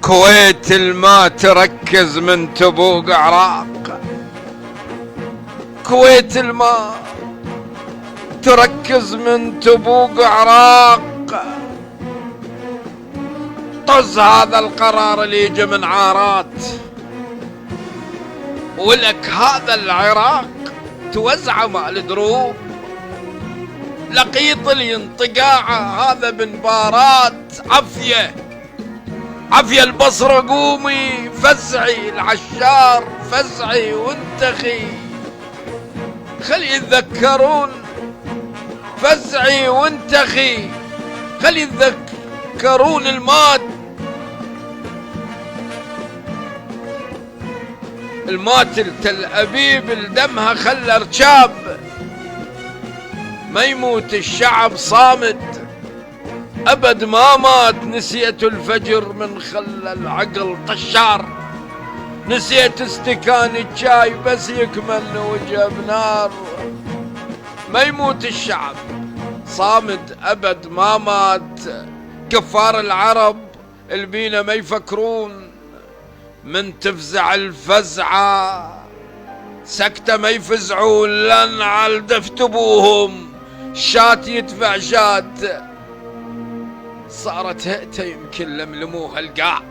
كويت الما تركز من تبوق عراق، كويت الما تركز من تبوق عراق. طز هذا القرار اللي يجي من عارات، ولك هذا العراق توزعه مال دروب. لقيط الانطقاعة هذا بنبارات عفية عفية. البصرة قومي فزعي، العشار فزعي وانتخي، خلي يتذكرون فزعي وانتخي، خلي يتذكرون المات تل أبيب الدمها خلى رجاب. ما يموت الشعب صامد أبد ما مات. نسيت الفجر من خلى العقل طشار، نسيت استكان الشاي بس يكمل وجب نار. ما يموت الشعب صامد أبد ما مات. كفار العرب البينا ما يفكرون، من تفزع الفزعة سكتة ما يفزعون. لن على دفت ابوهم شات يدفع شات. صارت هئتة يمكن لملموها القاع،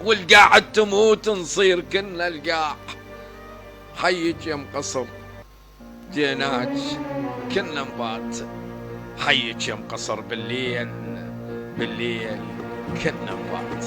والقاع تموت نصير كنا القاع. حيك يا مقصر جيناك كنا نبات، حيك يا مقصر بالليل بالليل كنا نبات.